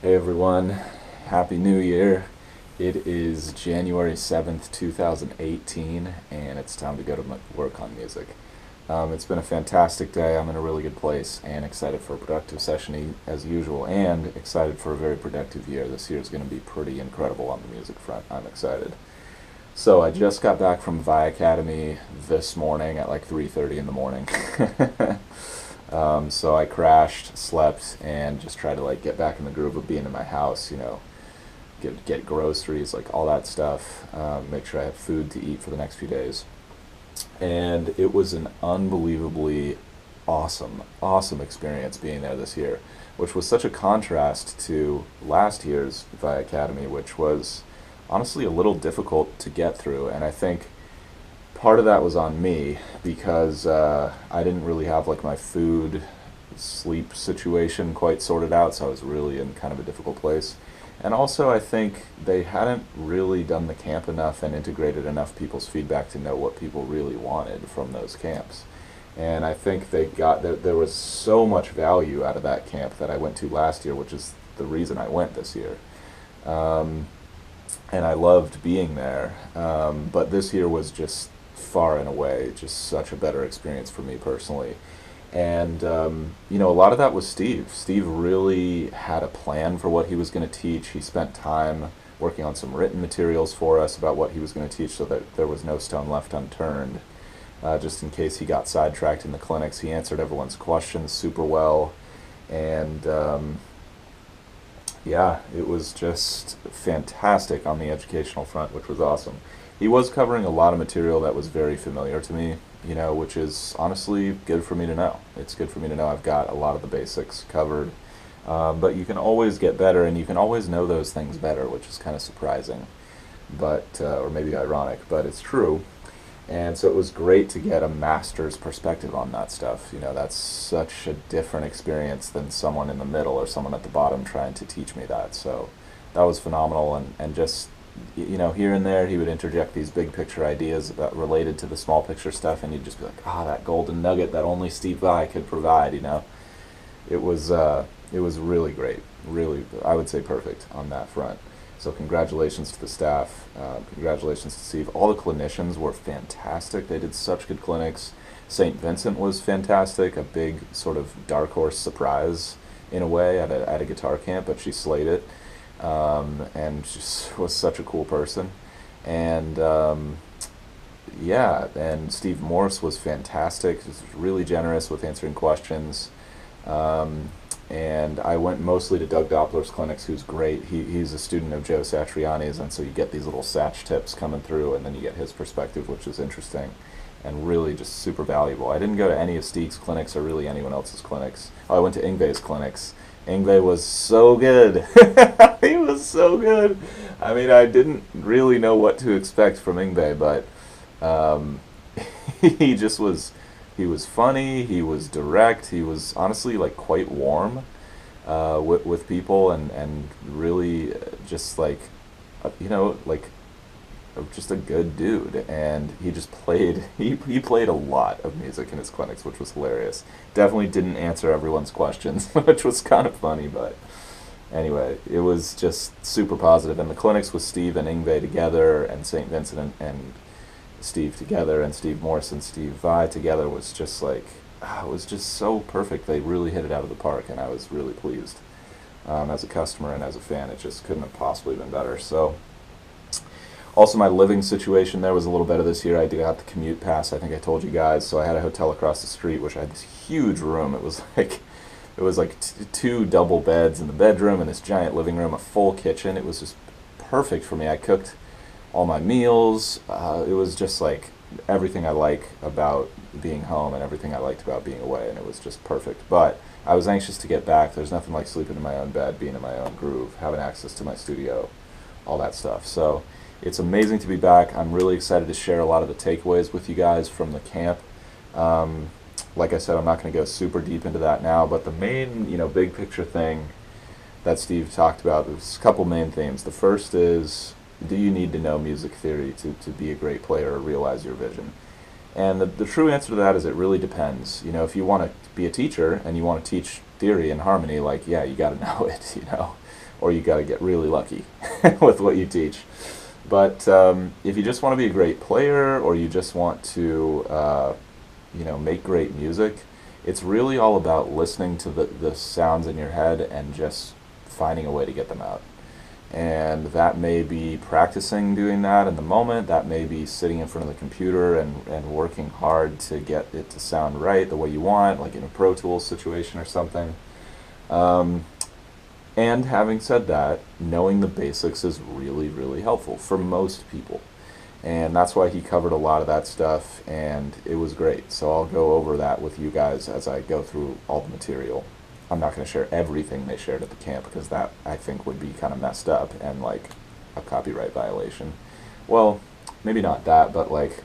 Hey everyone, Happy New Year. It is January 7th, 2018, and it's time to go to work on music. It's been a fantastic day. I'm in a really good place and excited for a productive session as usual, and excited for a very productive year. This year is going to be pretty incredible on the music front. I'm excited. So I just got back from Vi Academy this morning at like 3:30 in the morning. So I crashed, slept, and just tried to like get back in the groove of being in my house. Get groceries, like all that stuff. Make sure I have food to eat for the next few days. And it was an unbelievably awesome experience being there this year, which was such a contrast to last year's Vi Academy, which was honestly a little difficult to get through. And I think part of that was on me because I didn't really have like my food sleep situation quite sorted out, so I was really in kind of a difficult place. And also, I think they hadn't really done the camp enough and integrated enough people's feedback to know what people really wanted from those camps. And I think there was so much value out of that camp that I went to last year, which is the reason I went this year. Um, and I loved being there. But this year was just far and away just such a better experience for me personally. And a lot of that was Steve. Steve really had a plan for what he was going to teach. He spent time working on some written materials for us about what he was going to teach, so that there was no stone left unturned. Just in case he got sidetracked in the clinics, he answered everyone's questions super well, and yeah, it was just fantastic on the educational front, which was awesome. He was covering a lot of material that was very familiar to me, which is honestly good for me to know. It's good for me to know I've got a lot of the basics covered. But you can always get better, and you can always know those things better, which is kind of surprising, but or maybe ironic, but it's true. And so it was great to get a master's perspective on that stuff. That's such a different experience than someone in the middle or someone at the bottom trying to teach me that. So that was phenomenal, and just here and there he would interject these big picture ideas about related to the small picture stuff, and you'd just be like, that golden nugget that only Steve Vai could provide. It was really great, really, I would say perfect on that front. So congratulations to the staff, congratulations to Steve. All the clinicians were fantastic. They did such good clinics. St. Vincent was fantastic, a big sort of dark horse surprise in a way at a guitar camp, but she slayed it, and just was such a cool person. And yeah, and Steve Morse was fantastic. He was really generous with answering questions. And I went mostly to Doug Doppler's clinics, who's great. He's a student of Joe Satriani's, and so you get these little Satch tips coming through, and then you get his perspective, which is interesting and really just super valuable. I didn't go to any of Steve's clinics or really anyone else's clinics. Oh, I went to Ingve's clinics. Ingve was so good. He was so good. I mean, I didn't really know what to expect from Ingve, but um, he just was. He was funny. He was direct. He was honestly like quite warm with people, and really just like like just a good dude. And he just played. He played a lot of music in his clinics, which was hilarious. Definitely didn't answer everyone's questions, which was kind of funny, but anyway, it was just super positive. And the clinics with Steve and Ingve together, and St. Vincent and Steve together, and Steve Morse and Steve Vai together, was just like, it was just so perfect. They really hit it out of the park, and I was really pleased. As a customer and as a fan, it just couldn't have possibly been better. So also my living situation there was a little better this year. I got the commute pass, I think I told you guys, so I had a hotel across the street, which had this huge room. It was like two double beds in the bedroom and this giant living room, a full kitchen. It was just perfect for me. I cooked all my meals. It was just like everything I like about being home and everything I liked about being away, and it was just perfect. But I was anxious to get back. There's nothing like sleeping in my own bed, being in my own groove, having access to my studio, all that stuff. So it's amazing to be back. I'm really excited to share a lot of the takeaways with you guys from the camp. Um, like I said, I'm not going to go super deep into that now, but the main, big picture thing that Steve talked about, there's a couple main themes. The first is, do you need to know music theory to be a great player or realize your vision? And the true answer to that is it really depends. If you want to be a teacher and you want to teach theory and harmony, like, yeah, you got to know it, or you got to get really lucky with what you teach. But if you just want to be a great player, or you just want to, make great music, it's really all about listening to the sounds in your head and just finding a way to get them out. And that may be practicing doing that in the moment. That may be sitting in front of the computer and working hard to get it to sound right the way you want, like in a Pro Tools situation or something. Um, and having said that, knowing the basics is really, really helpful for most people. And that's why he covered a lot of that stuff, and it was great. So I'll go over that with you guys as I go through all the material. I'm not going to share everything they shared at the camp, because that, I think, would be kind of messed up and like a copyright violation. Well, maybe not that, but like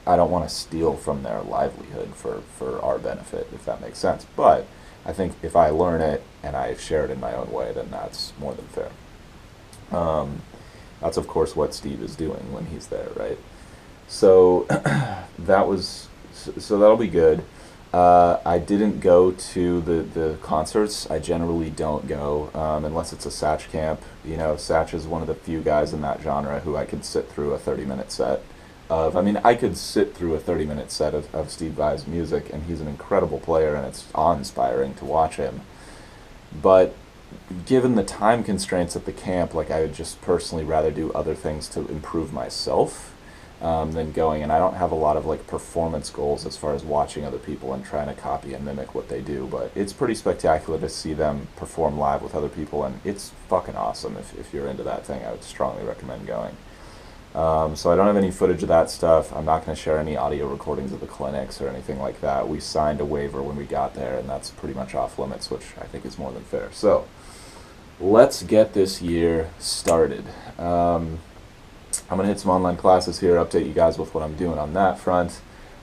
I don't want to steal from their livelihood for our benefit, if that makes sense. But I think if I learn it and I share it in my own way, then that's more than fair. Um, that's of course what Steve is doing when he's there, right? So so that'll be good. I didn't go to the concerts. I generally don't go unless it's a Satch camp. You know, Satch is one of the few guys in that genre who I could sit through a 30-minute set of. I mean, I could sit through a 30-minute set of Steve Vai's music, and he's an incredible player, and it's awe-inspiring to watch him. But given the time constraints at the camp, like I would just personally rather do other things to improve myself than going. And I don't have a lot of like performance goals as far as watching other people and trying to copy and mimic what they do. But it's pretty spectacular to see them perform live with other people, and it's fucking awesome. If you're into that thing, I would strongly recommend going. So I don't have any footage of that stuff. I'm not going to share any audio recordings of the clinics or anything like that. We signed a waiver when we got there, and that's pretty much off limits, which I think is more than fair. So let's get this year started. I'm going to hit some online classes here, update you guys with what I'm doing on that front.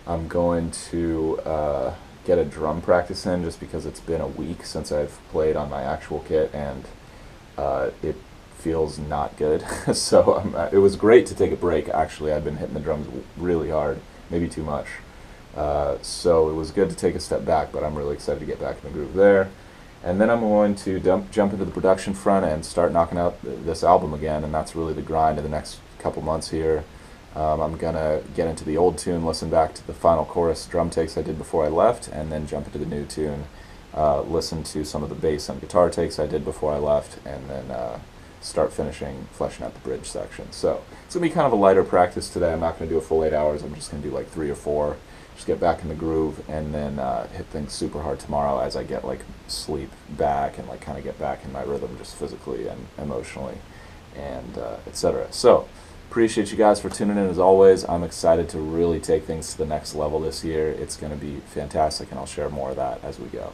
I'm going to get a drum practice in, just because it's been a week since I've played on my actual kit, and it feels not good. So it was great to take a break, actually. I'd been hitting the drums really hard, maybe too much. So it was good to take a step back, but I'm really excited to get back in the groove there. And then I'm going to jump into the production front and start knocking out this album again, and that's really the grind of the next couple months here. I'm going to get into the old tune, listen back to the final chorus drum takes I did before I left, and then jump into the new tune, listen to some of the bass and guitar takes I did before I left, and then start fleshing out the bridge section. So it's going to be kind of a lighter practice today. I'm not going to do a full 8 hours. I'm just going to do like 3 or 4. Just get back in the groove, and then hit things super hard tomorrow as I get like sleep back and like kind of get back in my rhythm, just physically and emotionally, and etc. So appreciate you guys for tuning in as always. I'm excited to really take things to the next level this year. It's going to be fantastic, and I'll share more of that as we go.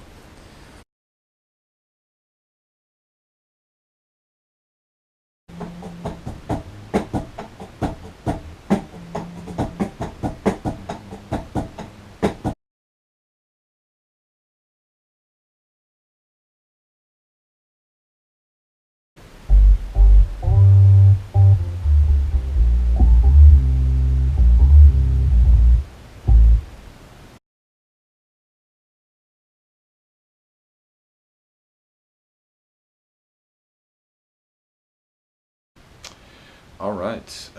All right.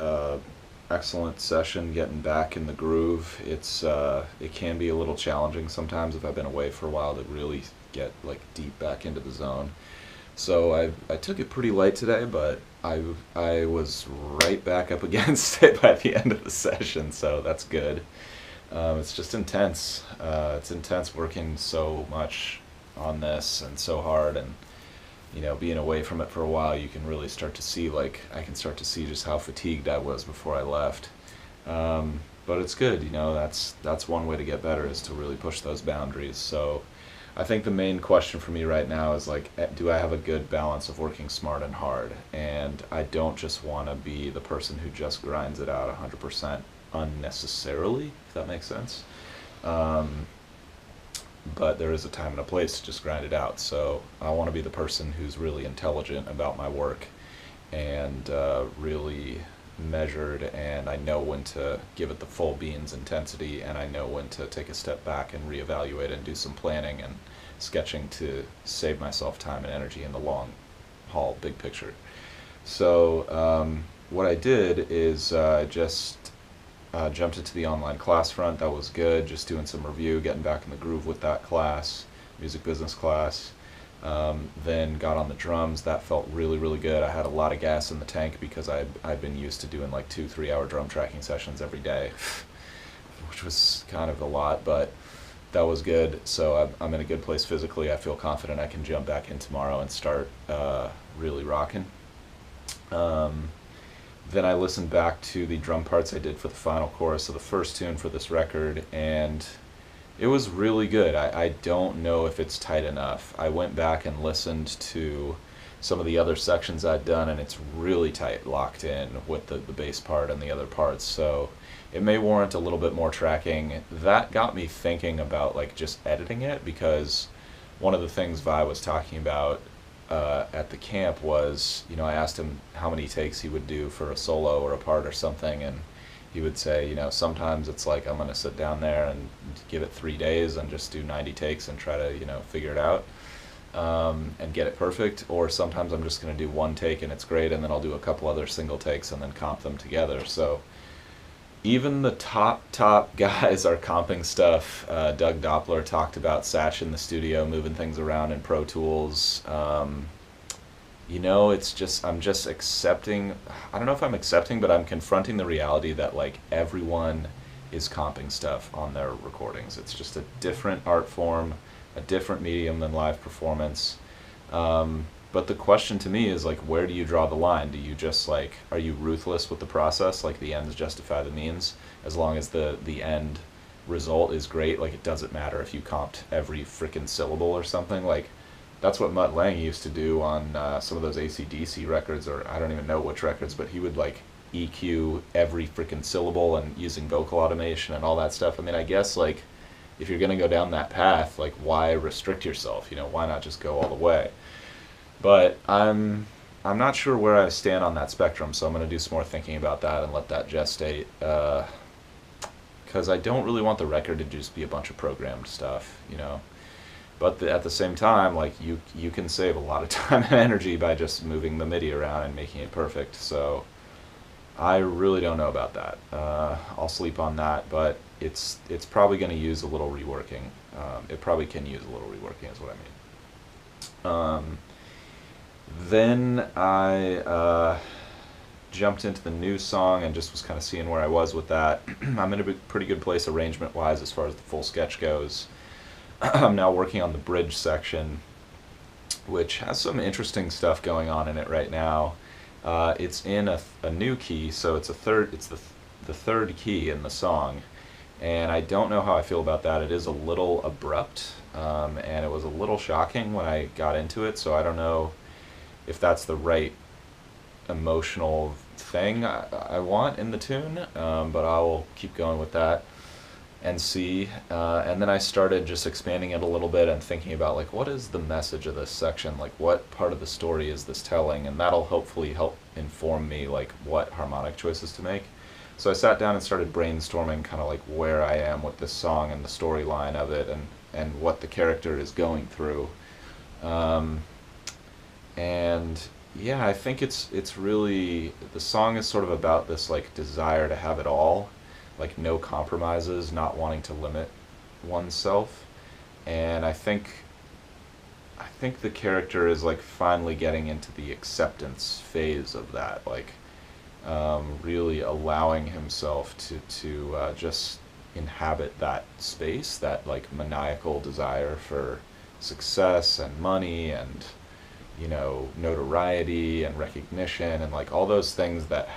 Excellent session, getting back in the groove. It can be a little challenging sometimes if I've been away for a while to really get like deep back into the zone. So I took it pretty light today, but I was right back up against it by the end of the session, so that's good. It's just intense. It's intense working so much on this and so hard, and being away from it for a while, you can really start to see, like, I can start to see just how fatigued I was before I left. But it's good, that's one way to get better, is to really push those boundaries. So I think the main question for me right now is, like, do I have a good balance of working smart and hard? And I don't just want to be the person who just grinds it out 100% unnecessarily, if that makes sense. But there is a time and a place to just grind it out. So I want to be the person who's really intelligent about my work, and really measured, and I know when to give it the full beans intensity, and I know when to take a step back and reevaluate and do some planning and sketching to save myself time and energy in the Hall, big picture. So what I did is just jumped into the online class front. That was good. Just doing some review, getting back in the groove with that class, music business class. Then got on the drums. That felt really, really good. I had a lot of gas in the tank because I'd been used to doing like 2-3 hour drum tracking sessions every day, which was kind of a lot, but that was good. So I'm in a good place physically. I feel confident I can jump back in tomorrow and start really rocking. Then I listened back to the drum parts I did for the final chorus of the first tune for this record, and it was really good. I don't know if it's tight enough. I went back and listened to some of the other sections I'd done, and it's really tight, locked in with the bass part and the other parts. So it may warrant a little bit more tracking. That got me thinking about like just editing it, because one of the things Vi was talking about at the camp was, you know, I asked him how many takes he would do for a solo or a part or something, and he would say, you know, sometimes it's like I'm going to sit down there and give it 3 days and just do 90 takes and try to, you know, figure it out and get it perfect. Or sometimes I'm just going to do one take and it's great, and then I'll do a couple other single takes and then comp them together. So even the top guys are comping stuff. Doug Doppler talked about Satch in the studio moving things around in Pro Tools. You know, it's just, I'm just accepting, I don't know if I'm accepting, but I'm confronting the reality that like everyone is comping stuff on their recordings. It's just a different art form, a different medium than live performance. But the question to me is like, where do you draw the line? Do you just like, are you ruthless with the process? Like the ends justify the means, as long as the end result is great. Like it doesn't matter if you comped every freaking syllable or something. Like that's what Mutt Lange used to do on some of those AC/DC records, or I don't even know which records, but he would like EQ every freaking syllable and using vocal automation and all that stuff. I mean, I guess like if you're gonna go down that path, like why restrict yourself? You know, why not just go all the way? But I'm not sure where I stand on that spectrum, so I'm going to do some more thinking about that and let that gestate. Because I don't really want the record to just be a bunch of programmed stuff, you know. But at the same time, like you can save a lot of time and energy by just moving the MIDI around and making it perfect. So I really don't know about that. I'll sleep on that, but it's probably going to use a little reworking. It probably can use a little reworking, is what I mean. Then I jumped into the new song and just was kind of seeing where I was with that. I'm in a pretty good place arrangement-wise as far as the full sketch goes. I'm now working on the bridge section, which has some interesting stuff going on in it right now. It's in a new key, so it's the third key in the song, and I don't know how I feel about that. It is a little abrupt, and it was a little shocking when I got into it, so I don't know if that's the right emotional thing I want in the tune, but I will keep going with that and see. And then I started just expanding it a little bit and thinking about like, what is the message of this section? Like, what part of the story is this telling? And that'll hopefully help inform me like what harmonic choices to make. So I sat down and started brainstorming kind of like where I am with this song and the storyline of it, and what the character is going through. And yeah, I think it's really, the song is sort of about this like desire to have it all, like no compromises, not wanting to limit oneself. And I think the character is like finally getting into the acceptance phase of that, like really allowing himself to just inhabit that space, that like maniacal desire for success and money and, you know, notoriety and recognition and like all those things that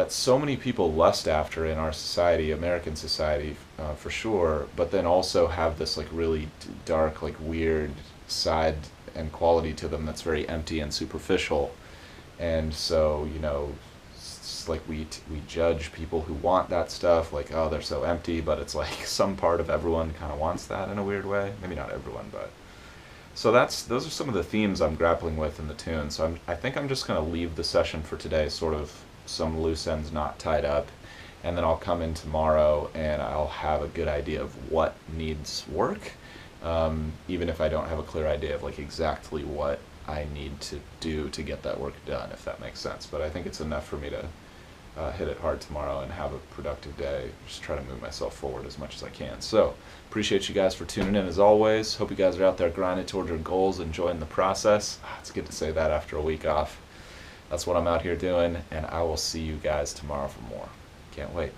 so many people lust after in our society, American society, for sure, but then also have this like really dark, like weird side and quality to them that's very empty and superficial. And so, you know, it's like we judge people who want that stuff, like, oh, they're so empty, but it's like some part of everyone kind of wants that in a weird way. Maybe not everyone, but so those are some of the themes I'm grappling with in the tune. So I think I'm just going to leave the session for today, sort of some loose ends not tied up, and then I'll come in tomorrow and I'll have a good idea of what needs work, even if I don't have a clear idea of like exactly what I need to do to get that work done, if that makes sense. But I think it's enough for me to hit it hard tomorrow and have a productive day. Just try to move myself forward as much as I can. So appreciate you guys for tuning in as always. Hope you guys are out there grinding towards your goals, enjoying the process. It's good to say that after a week off. That's what I'm out here doing, and I will see you guys tomorrow for more. Can't wait.